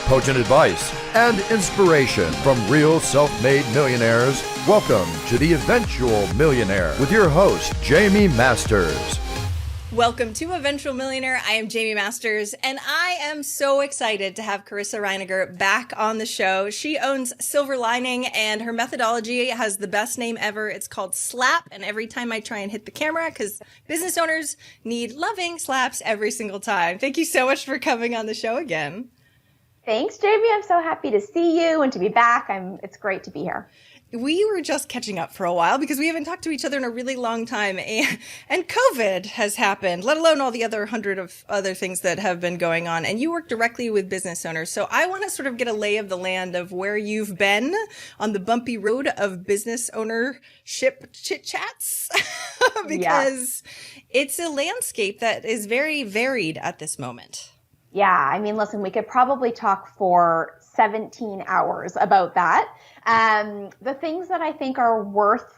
potent advice, and inspiration from real self-made millionaires. Welcome to The Eventual Millionaire with your host, Jaime Masters. Welcome to Eventual Millionaire. I am Jaime Masters, and I am so excited to have Carissa Reiniger back on the show. She owns Silver Lining, and her methodology has the best name ever. It's called SLAP, and every time I try and hit the camera, because business owners need loving slaps every single time. Thank you so much for coming on the show again. Thanks, Jaime. I'm so happy to see you and to be back. It's great to be here. We were just catching up for a while because we haven't talked to each other in a really long time. And COVID has happened, let alone all the other 100 of other things that have been going on. And you work directly with business owners. So I want to sort of get a lay of the land of where you've been on the bumpy road of business ownership chit chats, because it's a landscape that is very varied at this moment. Yeah. I mean, listen, we could probably talk for 17 hours about that. The things that I think are worth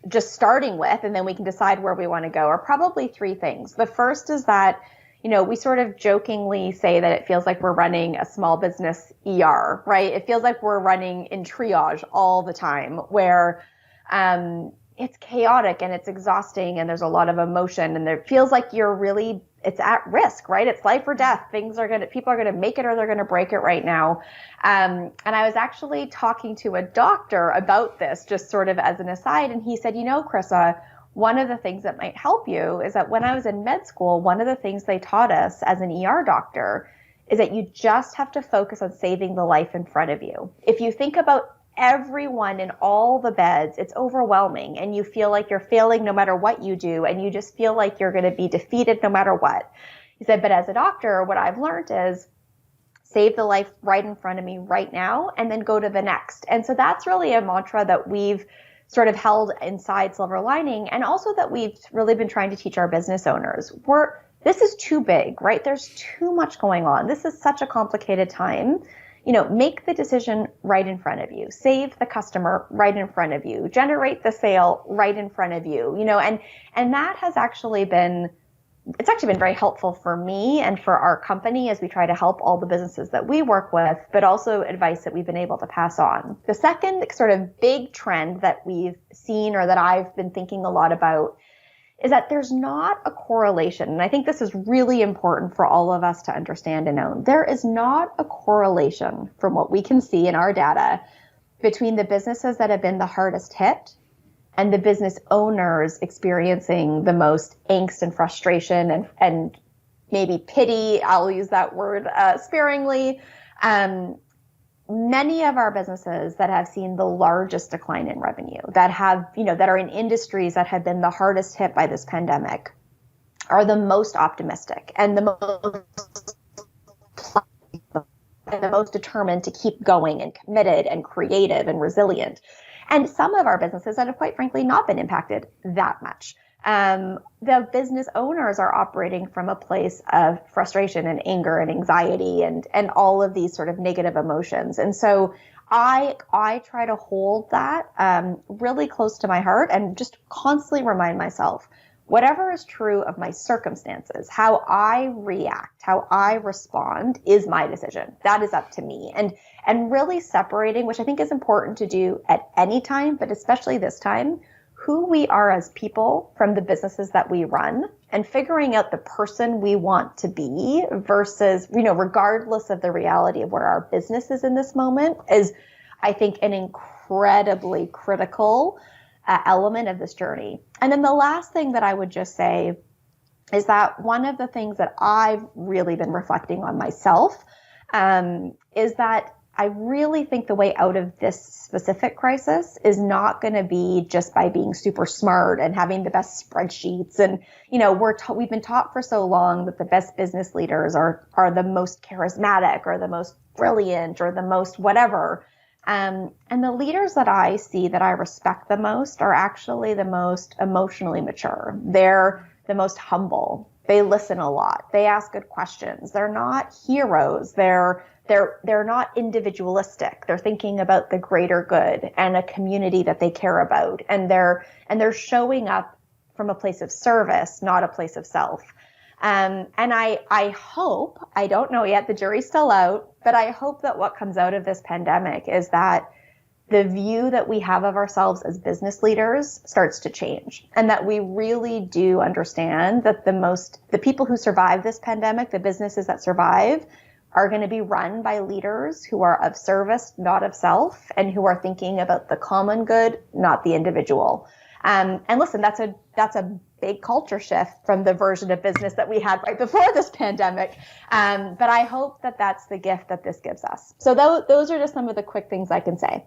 just starting with, and then we can decide where we want to go, are probably three things. The first is that, we sort of jokingly say that it feels like we're running a small business ER, right? It feels like we're running in triage all the time, where it's chaotic and it's exhausting and there's a lot of emotion, and it feels like it's at risk, right? It's life or death. People are going to make it or they're going to break it right now. And I was actually talking to a doctor about this, just sort of as an aside. And he said, Carissa, one of the things that might help you is that when I was in med school, one of the things they taught us as an ER doctor is that you just have to focus on saving the life in front of you. If you think about everyone in all the beds, it's overwhelming, and you feel like you're failing no matter what you do, and you just feel like you're going to be defeated no matter what. He said, but as a doctor, what I've learned is save the life right in front of me right now, and then go to the next. And so that's really a mantra that we've sort of held inside Silver Lining, and also that we've really been trying to teach our business owners. This is too big, right? There's too much going on. This is such a complicated time. Make the decision right in front of you, save the customer right in front of you, generate the sale right in front of you, and that has actually been very helpful for me and for our company as we try to help all the businesses that we work with, but also advice that we've been able to pass on. The second sort of big trend that we've seen, or that I've been thinking a lot about, is that there's not a correlation. And I think this is really important for all of us to understand and own. There is not a correlation from what we can see in our data between the businesses that have been the hardest hit and the business owners experiencing the most angst and frustration and maybe pity. I'll use that word sparingly. Many of our businesses that have seen the largest decline in revenue, that are in industries that have been the hardest hit by this pandemic, are the most optimistic and the most determined to keep going and committed and creative and resilient. And some of our businesses that have quite frankly not been impacted that much. The business owners are operating from a place of frustration and anger and anxiety and all of these sort of negative emotions. And so I try to hold that really close to my heart and just constantly remind myself, whatever is true of my circumstances, how I react, how I respond is my decision. That is up to me. And really separating, which I think is important to do at any time, but especially this time, who we are as people from the businesses that we run, and figuring out the person we want to be versus, regardless of the reality of where our business is in this moment, is, I think, an incredibly critical element of this journey. And then the last thing that I would just say is that one of the things that I've really been reflecting on myself is that I really think the way out of this specific crisis is not going to be just by being super smart and having the best spreadsheets. And, we've been taught for so long that the best business leaders are the most charismatic or the most brilliant or the most whatever. And the leaders that I see that I respect the most are actually the most emotionally mature. They're the most humble. They listen a lot. They ask good questions. They're not heroes. They're not individualistic. They're thinking about the greater good and a community that they care about. And they're showing up from a place of service, not a place of self. And I hope, I don't know yet, the jury's still out, but I hope that what comes out of this pandemic is that the view that we have of ourselves as business leaders starts to change, and that we really do understand that the people who survive this pandemic, the businesses that survive, are going to be run by leaders who are of service, not of self, and who are thinking about the common good, not the individual. And listen, that's a big culture shift from the version of business that we had right before this pandemic. But I hope that that's the gift that this gives us. So those are just some of the quick things I can say.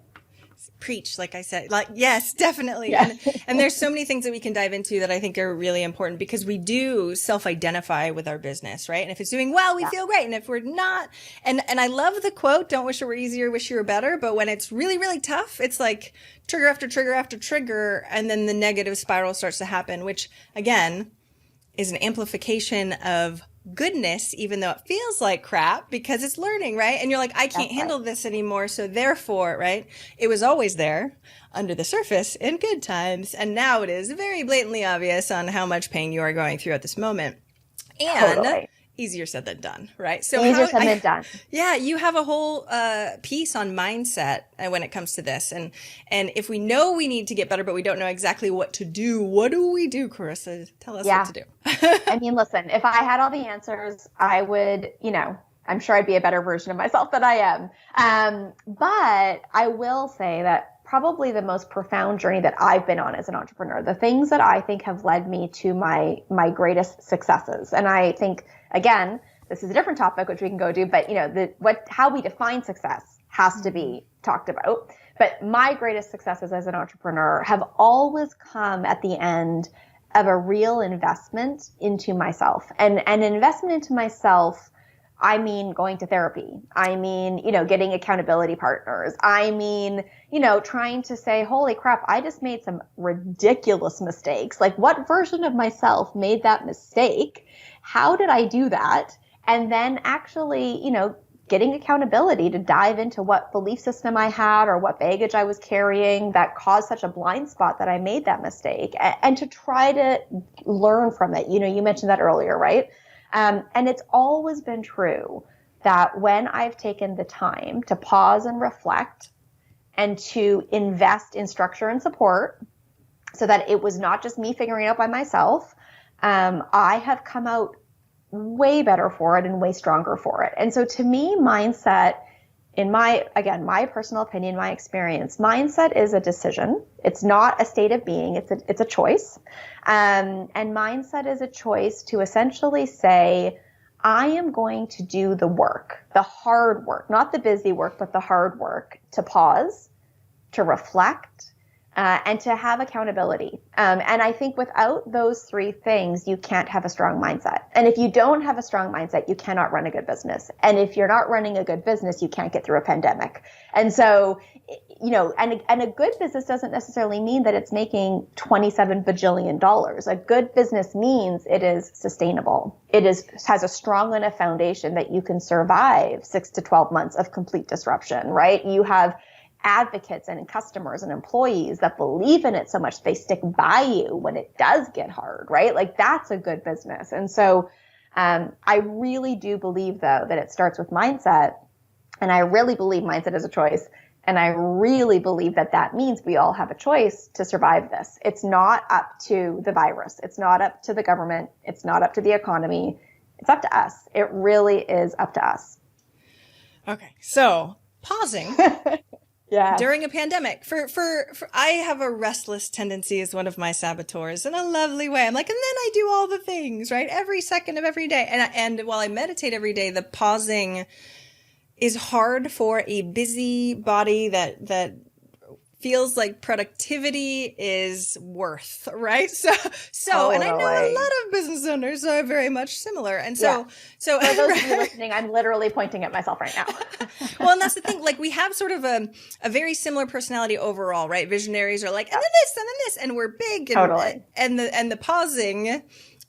Preach, like I said, like, yes, definitely. Yeah. And there's so many things that we can dive into that I think are really important, because we do self-identify with our business, right? And if it's doing well, we feel great. And if we're not, and I love the quote, don't wish it were easier, wish you were better. But when it's really, really tough, it's like trigger after trigger after trigger. And then the negative spiral starts to happen, which again is an amplification of goodness, even though it feels like crap, because it's learning, right? And you're like, I can't handle this anymore. So therefore, right, it was always there under the surface in good times. And now it is very blatantly obvious on how much pain you are going through at this moment. And easier said than done, right? So easier said than done. Yeah, you have a whole piece on mindset when it comes to this, and if we know we need to get better, but we don't know exactly what to do, what do we do, Carissa? Tell us what to do. I mean, listen, if I had all the answers, I would, I'm sure I'd be a better version of myself than I am. But I will say that probably the most profound journey that I've been on as an entrepreneur, the things that I think have led me to my greatest successes. And I think, again, this is a different topic, which we can go to, but how we define success has to be talked about. But my greatest successes as an entrepreneur have always come at the end of a real investment into myself. And an investment into myself, I mean, going to therapy. I mean, getting accountability partners. I mean, trying to say, holy crap, I just made some ridiculous mistakes. Like, what version of myself made that mistake? How did I do that? And then actually, getting accountability to dive into what belief system I had or what baggage I was carrying that caused such a blind spot that I made that mistake, and to try to learn from it. You mentioned that earlier, right? And it's always been true that when I've taken the time to pause and reflect and to invest in structure and support so that it was not just me figuring it out by myself, I have come out way better for it and way stronger for it. And so to me, mindset, in my personal opinion, my experience, mindset is a decision. It's not a state of being. It's a choice. And mindset is a choice to essentially say, I am going to do the work, the hard work, not the busy work, but the hard work, to pause, to reflect, and to have accountability. And I think without those three things, you can't have a strong mindset. And if you don't have a strong mindset, you cannot run a good business. And if you're not running a good business, you can't get through a pandemic. And so, and a good business doesn't necessarily mean that it's making $27 bajillion. A good business means it is sustainable. It has a strong enough foundation that you can survive 6 to 12 months of complete disruption, right? You have advocates and customers and employees that believe in it so much they stick by you when it does get hard, right? Like, that's a good business. And so I really do believe, though, that it starts with mindset. And I really believe mindset is a choice. And I really believe that that means we all have a choice to survive this. It's not up to the virus. It's not up to the government. It's not up to the economy. It's up to us. It really is up to us. Okay. So pausing. Yeah. During a pandemic, for I have a restless tendency as one of my saboteurs in a lovely way. I'm like, and then I do all the things, right? Every second of every day. And while I meditate every day, the pausing is hard for a busy body that feels like productivity is worth, right? So, totally. And I know a lot of business owners are very much similar. And so for those of you listening, I'm literally pointing at myself right now. Well, and that's the thing, like, we have sort of a very similar personality overall, right? Visionaries are like, and then this, and then this, and we're big. And, totally. And the pausing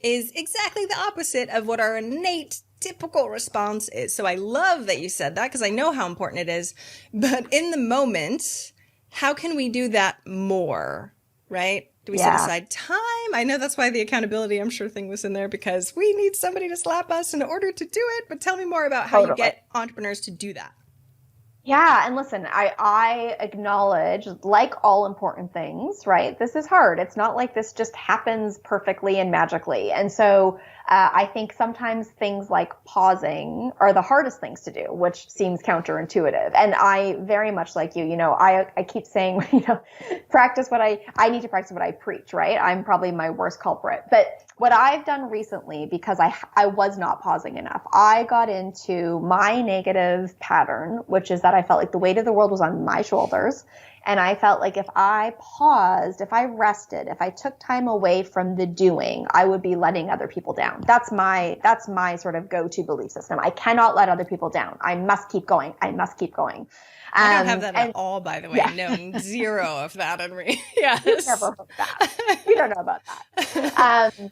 is exactly the opposite of what our innate typical response is. So I love that you said that, because I know how important it is. But in the moment, how can we do that more, right? Do we set aside time? I know that's why the accountability, I'm sure, thing was in there, because we need somebody to slap us in order to do it. But tell me more about how you get entrepreneurs to do that. Yeah. And listen, I acknowledge, like all important things, right? This is hard. It's not like this just happens perfectly and magically. And so I think sometimes things like pausing are the hardest things to do, which seems counterintuitive. And I very much like you, I keep saying, practice what I need to practice what I preach, right? I'm probably my worst culprit. But what I've done recently, because I was not pausing enough, I got into my negative pattern, which is that I felt like the weight of the world was on my shoulders. And I felt like if I paused, if I rested, if I took time away from the doing, I would be letting other people down. That's my sort of go-to belief system. I cannot let other people down. I must keep going. I must keep going. I don't have that at all, by the way. Yeah. No, zero of that in me. Yes. You never heard that. You don't know about that.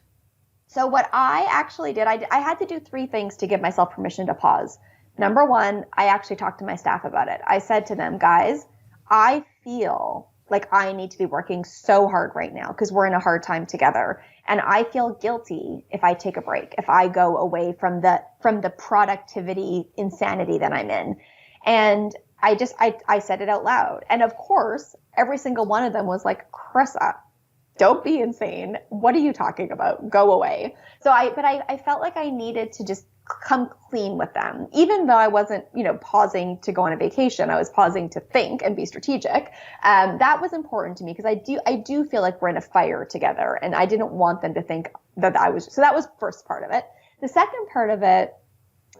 So what I actually did, I had to do 3 things to give myself permission to pause. Number 1, I actually talked to my staff about it. I said to them, guys, I feel like I need to be working so hard right now because we're in a hard time together. And I feel guilty if I take a break, if I go away from the productivity insanity that I'm in. And I said it out loud. And of course, every single one of them was like, Carissa, don't be insane. What are you talking about? Go away. So I felt like I needed to just come clean with them, even though I wasn't, pausing to go on a vacation. I was pausing to think and be strategic. That was important to me because I do feel like we're in a fire together, and I didn't want them to think that I was. So that was first part of it. The second part of it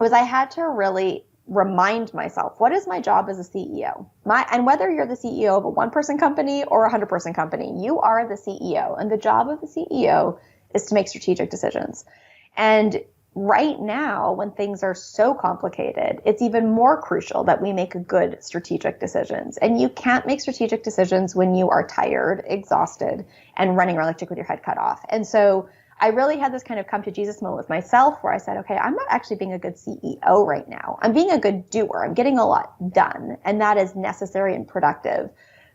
was I had to really remind myself, what is my job as a CEO? And whether you're the CEO of a 1-person company or a 100-person company, you are the CEO. And the job of the CEO is to make strategic decisions. And right now, when things are so complicated, it's even more crucial that we make good strategic decisions. And you can't make strategic decisions when you are tired, exhausted, and running around like chick with your head cut off. And so I really had this kind of come to Jesus moment with myself where I said, okay, I'm not actually being a good CEO right now. I'm being a good doer. I'm getting a lot done, and that is necessary and productive.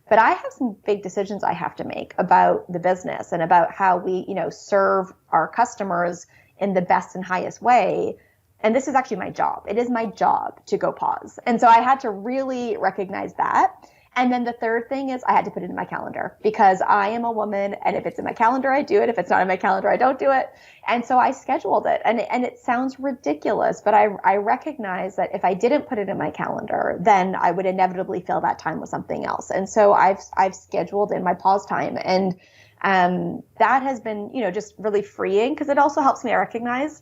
But I have some big decisions I have to make about the business and about how we, serve our customers in the best and highest way. And this is actually my job. It is my job to go pause. And so I had to really recognize that. And then the third thing is I had to put it in my calendar because I am a woman, and if it's in my calendar, I do it. If it's not in my calendar, I don't do it. And so I scheduled it, and it sounds ridiculous, but I recognize that if I didn't put it in my calendar, then I would inevitably fill that time with something else. And so I've scheduled in my pause time, and that has been, just really freeing because it also helps me recognize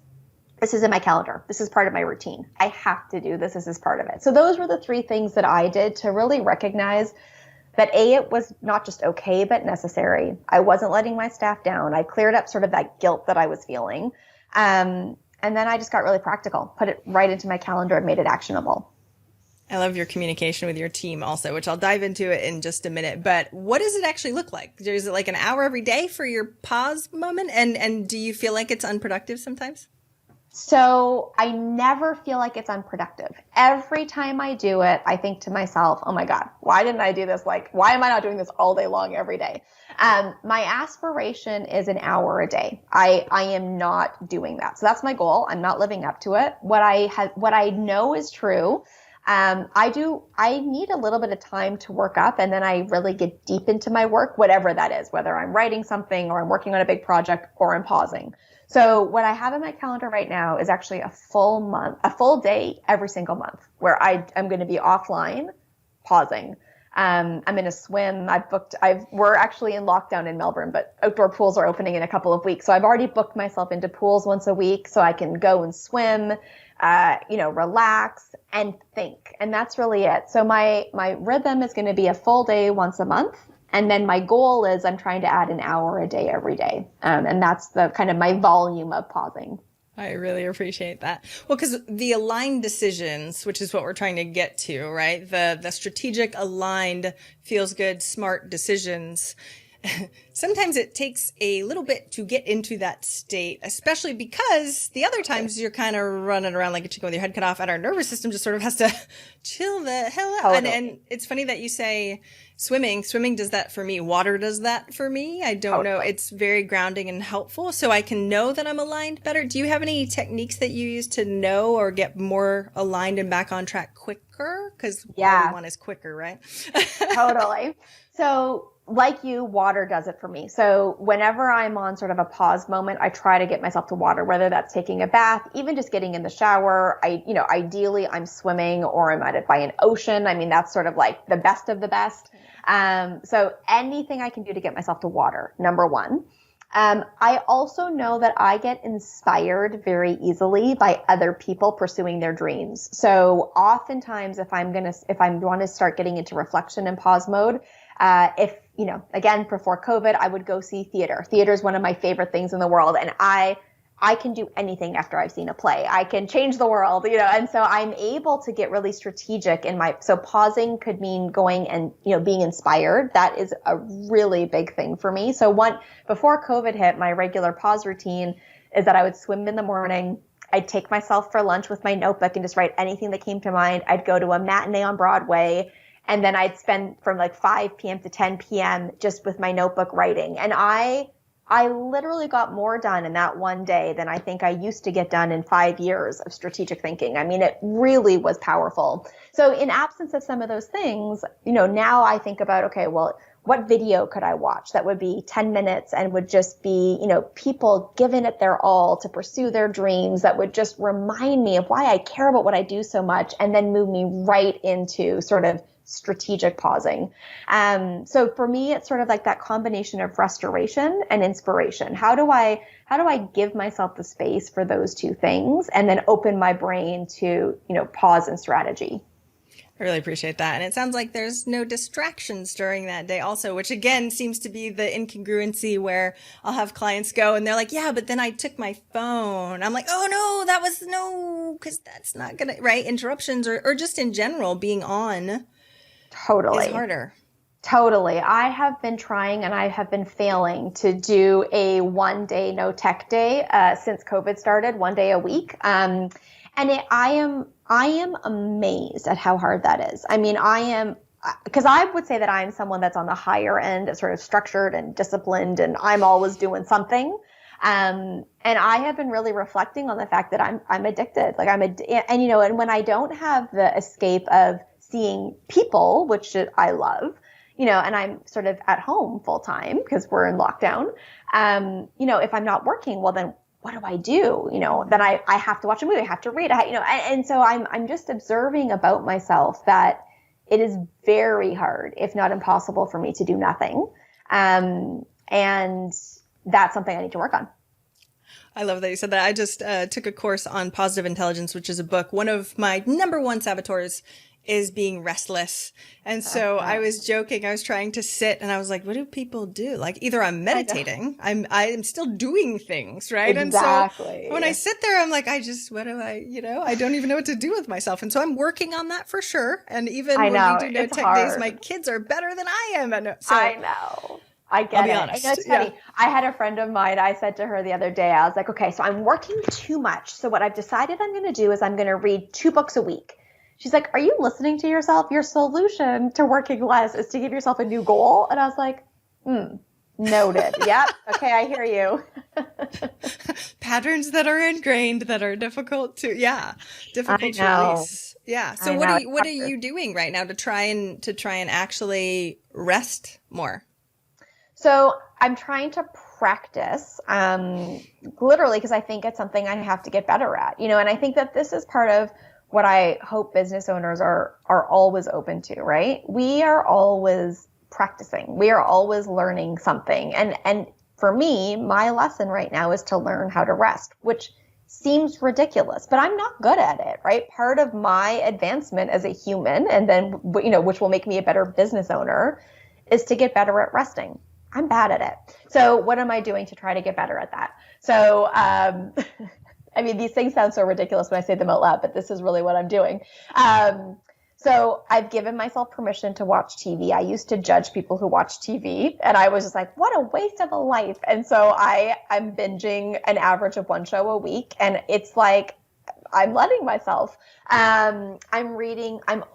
this is in my calendar. This is part of my routine. I have to do this. This is part of it. So those were the 3 things that I did to really recognize that it was not just okay, but necessary. I wasn't letting my staff down. I cleared up sort of that guilt that I was feeling. And then I just got really practical, put it right into my calendar and made it actionable. I love your communication with your team also, which I'll dive into it in just a minute. But what does it actually look like? Is it like an hour every day for your pause moment? And do you feel like it's unproductive sometimes? So I never feel like it's unproductive. Every time I do it, I think to myself, oh my God, why didn't I do this? Like, why am I not doing this all day long every day? My aspiration is an hour a day. I am not doing that. So that's my goal. I'm not living up to it. What I know is true. I need a little bit of time to work up, and then I really get deep into my work, whatever that is, whether I'm writing something or I'm working on a big project or I'm pausing. So what I have in my calendar right now is actually a full day every single month where I'm going to be offline, pausing. I'm going to swim. We're actually in lockdown in Melbourne, but outdoor pools are opening in a couple of weeks. So I've already booked myself into pools once a week so I can go and swim, relax and think. And that's really it. So my rhythm is going to be a full day once a month. And then my goal is I'm trying to add an hour a day every day. And that's the kind of my volume of pausing. I really appreciate that. Well, because the aligned decisions, which is what we're trying to get to, right? The strategic, aligned, feels good, smart decisions. sometimes it takes a little bit to get into that state, especially because the other times you're kind of running around like a chicken with your head cut off, and our nervous system just sort of has to chill the hell out. Totally. And it's funny that you say swimming does that for me. Water does that for me. I don't know. It's very grounding and helpful, so I can know that I'm aligned better. Do you have any techniques that you use to know or get more aligned and back on track quicker? Because all we want is quicker, right? Totally. So like you, water does it for me. So whenever I'm on sort of a pause moment, I try to get myself to water, whether that's taking a bath, even just getting in the shower. Ideally I'm swimming or I'm by an ocean. I mean, that's sort of like the best of the best. So anything I can do to get myself to water, number one. I also know that I get inspired very easily by other people pursuing their dreams. So oftentimes if I want to start getting into reflection and pause mode, again, before COVID, I would go see theater. Theater is one of my favorite things in the world. And I can do anything after I've seen a play. I can change the world, and so I'm able to get really strategic so pausing could mean going and, being inspired. That is a really big thing for me. So before COVID hit, my regular pause routine is that I would swim in the morning. I'd take myself for lunch with my notebook and just write anything that came to mind. I'd go to a matinee on Broadway. And then I'd spend from like 5 p.m. to 10 p.m. just with my notebook writing. And I literally got more done in that one day than I think I used to get done in 5 years of strategic thinking. I mean, it really was powerful. So in absence of some of those things, now I think about, okay, well, what video could I watch that would be 10 minutes and would just be, people giving it their all to pursue their dreams, that would just remind me of why I care about what I do so much, and then move me right into sort of strategic pausing. So for me, it's sort of like that combination of restoration and inspiration. How do I give myself the space for those two things and then open my brain to, pause and strategy? I really appreciate that. And it sounds like there's no distractions during that day also, which again seems to be the incongruency where I'll have clients go and they're like, yeah, but then I took my phone. I'm like, oh no, because that's not going to, right? Interruptions or just in general being on. Totally. Is harder. Totally. I have been trying and I have been failing to do a 1 day no tech day since COVID started, 1 day a week. I am amazed at how hard that is. I mean, because I would say that I'm someone that's on the higher end of sort of structured and disciplined, and I'm always doing something. And I have been really reflecting on the fact that I'm addicted. Like and when I don't have the escape of seeing people, which I love, and I'm sort of at home full time because we're in lockdown. If I'm not working, well then what do I do? Then I have to watch a movie, I have to read, and so I'm just observing about myself that it is very hard, if not impossible, for me to do nothing. And that's something I need to work on. I love that you said that. I just took a course on positive intelligence, which is a book. One of my number one saboteurs is being restless. And so I was joking. I was trying to sit and I was like, what do people do? Like either I'm meditating, I'm still doing things, right? Exactly. And so when I sit there, I'm like, I don't even know what to do with myself. And so I'm working on that for sure. And even when we do no tech days, my kids are better than I am. I know. I get it. Honest. It's funny. Yeah. I had a friend of mine, I said to her the other day, I was like, okay, so I'm working too much. So what I've decided I'm going to do is I'm going to read 2 books a week. She's like, are you listening to yourself? Your solution to working less is to give yourself a new goal. And I was like, noted. Yep. Okay. I hear you. Patterns that are ingrained that are difficult to release. Yeah. So what are you doing right now to try and actually rest more? So I'm trying to practice, literally, because I think it's something I have to get better at, and I think that this is part of what I hope business owners are always open to, right? We are always practicing. We are always learning something. And for me, my lesson right now is to learn how to rest, which seems ridiculous, but I'm not good at it, right? Part of my advancement as a human, and then, which will make me a better business owner, is to get better at resting. I'm bad at it. So what am I doing to try to get better at that? So, these things sound so ridiculous when I say them out loud, but this is really what I'm doing. So I've given myself permission to watch TV. I used to judge people who watch TV, and I was just like, what a waste of a life. And so I'm binging an average of one show a week, and it's like I'm letting myself. I'm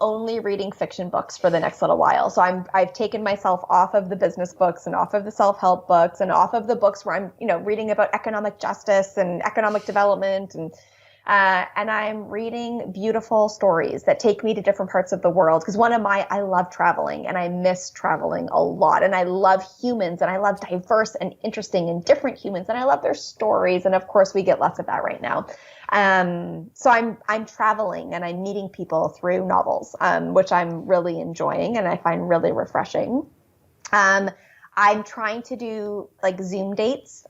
only reading fiction books for the next little while. So I've taken myself off of the business books and off of the self-help books and off of the books where I'm, reading about economic justice and economic development, and I'm reading beautiful stories that take me to different parts of the world. Because I love traveling, and I miss traveling a lot. And I love humans, and I love diverse and interesting and different humans, and I love their stories. And of course, we get less of that right now. So I'm traveling, and I'm meeting people through novels, which I'm really enjoying and I find really refreshing. I'm trying to do like Zoom dates,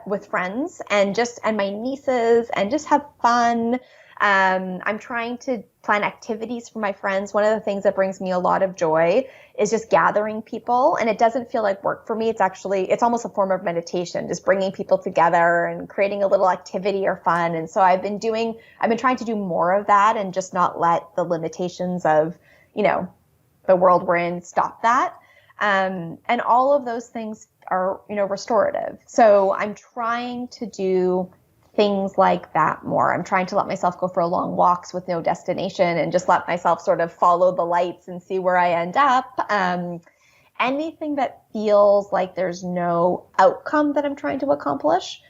with friends and my nieces, and just have fun. I'm trying to plan activities for my friends. One of the things that brings me a lot of joy is just gathering people, and it doesn't feel like work for me. It's almost a form of meditation, just bringing people together and creating a little activity or fun. And so I've been trying to do more of that and just not let the limitations of, the world we're in stop that. And all of those things are, restorative. So I'm trying to do things like that more. I'm trying to let myself go for long walks with no destination and just let myself sort of follow the lights and see where I end up. Anything that feels like there's no outcome that I'm trying to accomplish,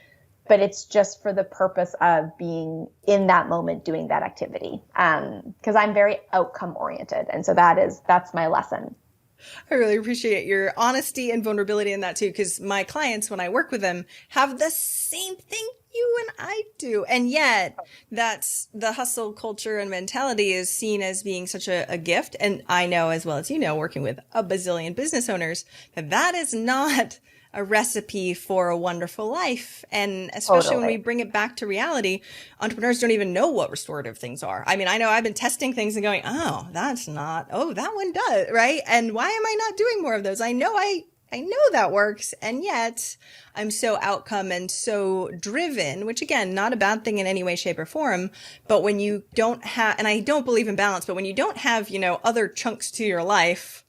but it's just for the purpose of being in that moment doing that activity. Because I'm very outcome oriented. And so that's my lesson. I really appreciate your honesty and vulnerability in that too, because my clients, when I work with them, have the same thing you and I do. And yet that's the hustle culture and mentality is seen as being such a gift. And I know, as well as working with a bazillion business owners, that is not a recipe for a wonderful life. And especially when we bring it back to reality, entrepreneurs don't even know what restorative things are. I mean, I know I've been testing things and going, that one does, right? And why am I not doing more of those? I know that works. And yet I'm so outcome and so driven, which again, not a bad thing in any way, shape or form. But when you don't have, and I don't believe in balance, but when you don't have, other chunks to your life,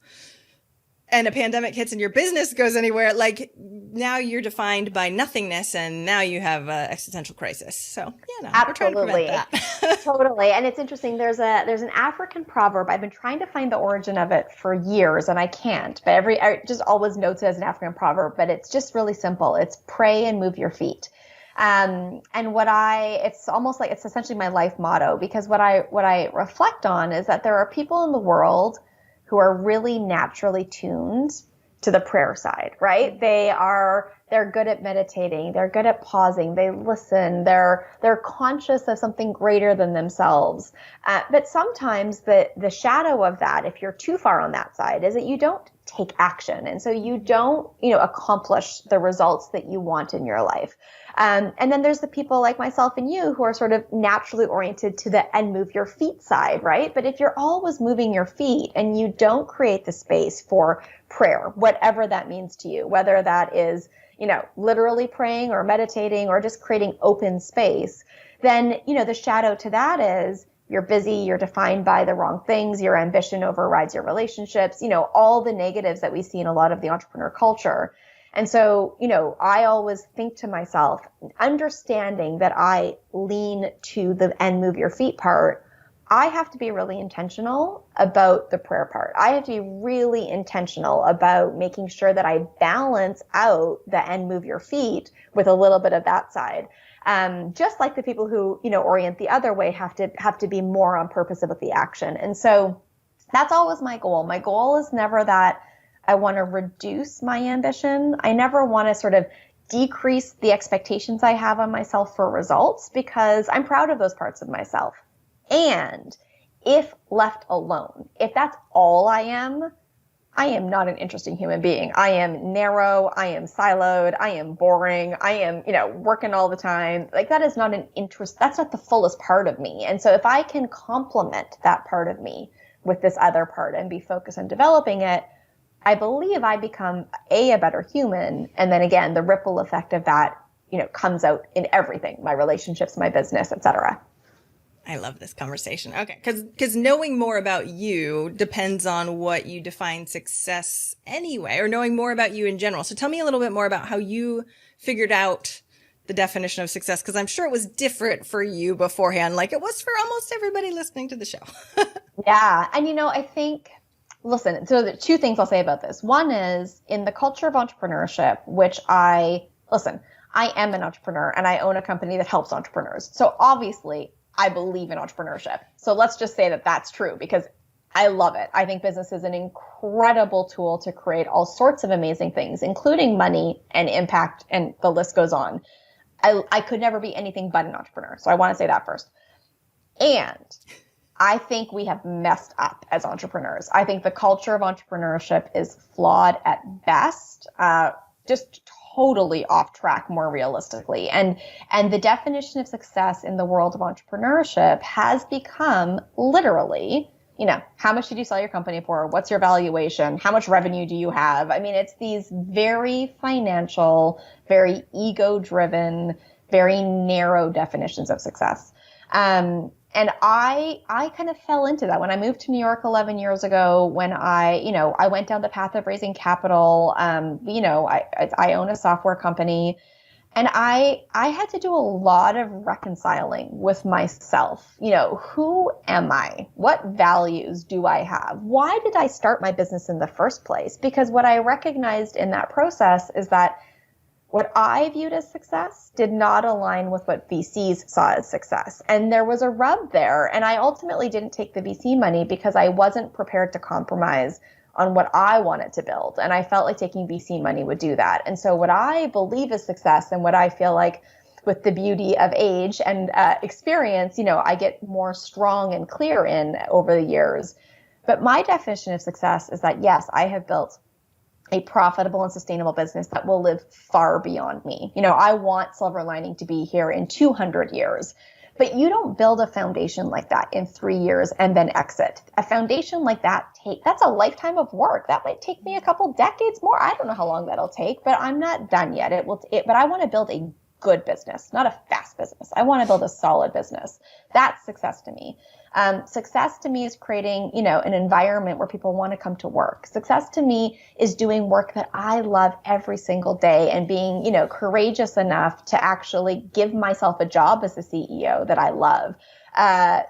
and a pandemic hits and your business goes anywhere, like now you're defined by nothingness, and now you have an existential crisis. So we're trying to prevent that. Totally. And it's interesting. There's an African proverb. I've been trying to find the origin of it for years and I can't, but I just always notes it as an African proverb, but it's just really simple. It's pray and move your feet. And it's almost like it's essentially my life motto, because what I reflect on is that there are people in the world who are really naturally tuned to the prayer side, right? They're good at meditating. They're good at pausing. They listen. They're conscious of something greater than themselves. But sometimes the shadow of that, if you're too far on that side, is that you don't take action. And so you don't, accomplish the results that you want in your life. And then there's the people like myself and you who are sort of naturally oriented to the and move your feet side, right? But if you're always moving your feet and you don't create the space for prayer, whatever that means to you, whether that is, literally praying or meditating or just creating open space, then, the shadow to that is you're busy, you're defined by the wrong things, your ambition overrides your relationships, all the negatives that we see in a lot of the entrepreneur culture. And so, I always think to myself, understanding that I lean to the and move your feet part, I have to be really intentional about the prayer part. I have to be really intentional about making sure that I balance out the and move your feet with a little bit of that side. Just like the people who, orient the other way have to be more on purpose about the action. And so that's always my goal. My goal is never that I want to reduce my ambition. I never want to sort of decrease the expectations I have on myself for results, because I'm proud of those parts of myself. And if left alone, if that's all I am not an interesting human being. I am narrow. I am siloed. I am boring. I am, working all the time. Like that is not an interest. That's not the fullest part of me. And so if I can complement that part of me with this other part and be focused on developing it, I believe I become a better human. And then again, the ripple effect of that, comes out in everything, my relationships, my business, et cetera. I love this conversation. Okay. Because knowing more about you depends on what you define success anyway, or knowing more about you in general. So tell me a little bit more about how you figured out the definition of success, because I'm sure it was different for you beforehand, like it was for almost everybody listening to the show. Yeah. And, I think, listen, so the two things I'll say about this. One is in the culture of entrepreneurship, which I am an entrepreneur and I own a company that helps entrepreneurs. So obviously I believe in entrepreneurship. So let's just say that that's true because I love it. I think business is an incredible tool to create all sorts of amazing things, including money and impact, and the list goes on. I could never be anything but an entrepreneur. So I want to say that first. And I think we have messed up as entrepreneurs. I think the culture of entrepreneurship is flawed at best, just totally off track more realistically. And the definition of success in the world of entrepreneurship has become literally, how much did you sell your company for? What's your valuation? How much revenue do you have? I mean, it's these very financial, very ego-driven, very narrow definitions of success. And I kind of fell into that when I moved to New York 11 years ago, when I went down the path of raising capital. I own a software company. And I had to do a lot of reconciling with myself. Who am I? What values do I have? Why did I start my business in the first place? Because what I recognized in that process is that what I viewed as success did not align with what VCs saw as success. And there was a rub there. And I ultimately didn't take the VC money because I wasn't prepared to compromise on what I wanted to build. And I felt like taking VC money would do that. And so what I believe is success, and what I feel like with the beauty of age and experience, I get more strong and clear in over the years. But my definition of success is that, yes, I have built a profitable and sustainable business that will live far beyond me. I want Silver Lining to be here in 200 years. But you don't build a foundation like that in 3 years and then exit. A foundation like that's a lifetime of work. That might take me a couple decades more. I don't know how long that'll take, but I'm not done yet. But I want to build a good business, not a fast business. I want to build a solid business. That's success to me. Success to me is creating, an environment where people want to come to work. Success to me is doing work that I love every single day and being, courageous enough to actually give myself a job as a CEO that I love.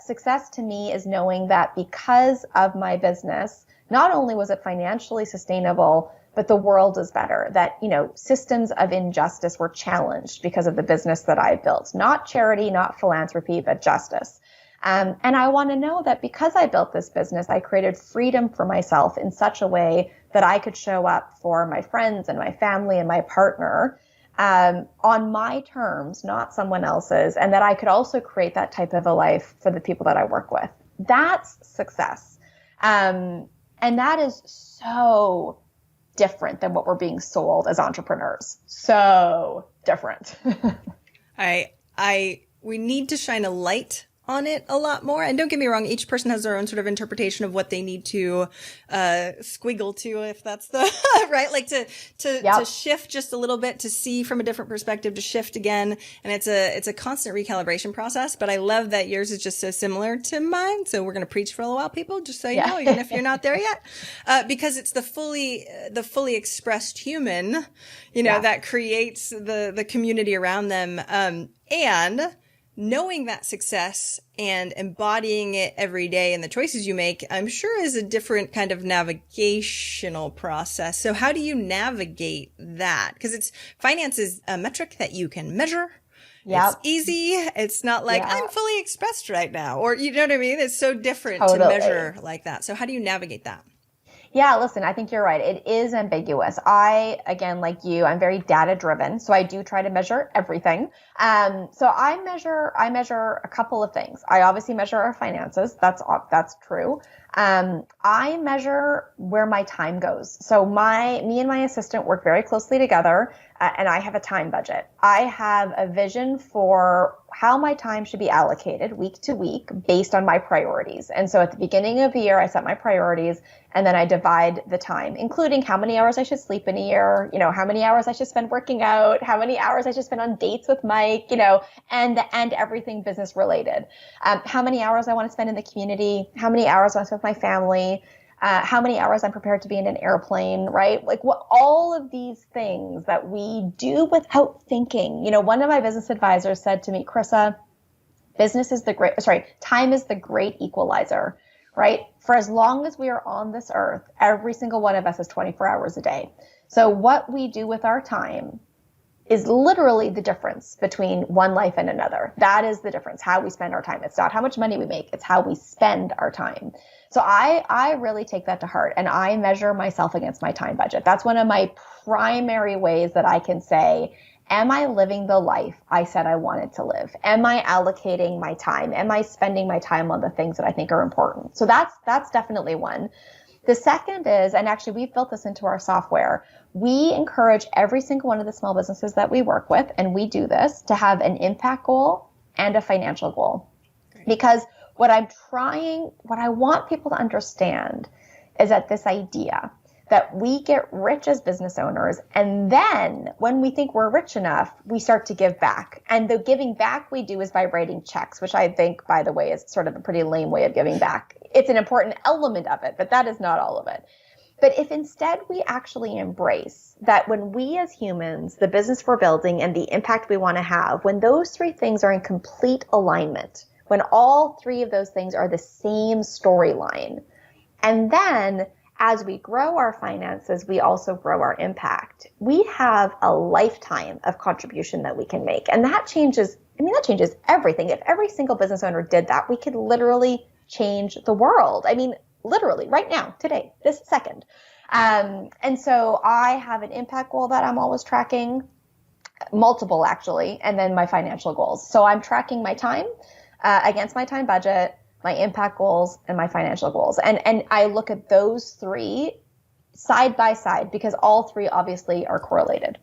Success to me is knowing that because of my business, not only was it financially sustainable, but the world is better, that, systems of injustice were challenged because of the business that I built, not charity, not philanthropy, but justice. And I want to know that because I built this business, I created freedom for myself in such a way that I could show up for my friends and my family and my partner on my terms, not someone else's, and that I could also create that type of a life for the people that I work with. That's success. And that is so different than what we're being sold as entrepreneurs. So different. We need to shine a light on it a lot more. And don't get me wrong, each person has their own sort of interpretation of what they need to squiggle to, if that's the right, like to shift just a little bit, to see from a different perspective, to shift again. And it's a constant recalibration process. But I love that yours is just so similar to mine. So we're going to preach for a little while, people, just so you know, even if you're not there yet, because it's the fully expressed human, that creates the community around them. And knowing that success and embodying it every day in the choices you make, I'm sure is a different kind of navigational process. So how do you navigate that? Because finance is a metric that you can measure. Yep. It's easy. It's not like I'm fully expressed right now, or you know what I mean? It's so different to measure like that. So how do you navigate that? Yeah, listen, I think you're right. It is ambiguous. Again, like you, I'm very data driven. So I do try to measure everything. So I measure a couple of things. I obviously measure our finances. That's true. I measure where my time goes. So me and my assistant work very closely together. and I have a time budget. I have a vision for how my time should be allocated week to week based on my priorities. And so at the beginning of the year, I set my priorities, and then I divide the time, including how many hours I should sleep in a year, how many hours I should spend working out, how many hours I should spend on dates with Mike, and everything business related. How many hours I want to spend in the community, how many hours I want to spend with my family, how many hours I'm prepared to be in an airplane, right? Like all of these things that we do without thinking. One of my business advisors said to me, Carissa, time is the great equalizer, right? For as long as we are on this earth, every single one of us is 24 hours a day. So what we do with our time is literally the difference between one life and another. That is the difference, how we spend our time. It's not how much money we make, it's how we spend our time. So I really take that to heart, and I measure myself against my time budget. That's one of my primary ways that I can say, am I living the life I said I wanted to live? Am I allocating my time? Am I spending my time on the things that I think are important? So that's definitely one. The second is, and actually we've built this into our software, we encourage every single one of the small businesses that we work with, and we do this, to have an impact goal and a financial goal. Great. Because what I want people to understand is that this idea that we get rich as business owners, and then when we think we're rich enough, we start to give back. And the giving back we do is by writing checks, which I think, by the way, is sort of a pretty lame way of giving back. It's an important element of it, but that is not all of it. But if instead we actually embrace that when we as humans, the business we're building and the impact we want to have, when those three things are in complete alignment, when all three of those things are the same storyline, and then as we grow our finances, we also grow our impact. We have a lifetime of contribution that we can make. And that changes everything. If every single business owner did that, we could literally change the world. Literally right now, today, this second. And so I have an impact goal that I'm always tracking, multiple actually, and then my financial goals. So I'm tracking my time against my time budget, my impact goals, and my financial goals. And I look at those three side by side because all three obviously are correlated.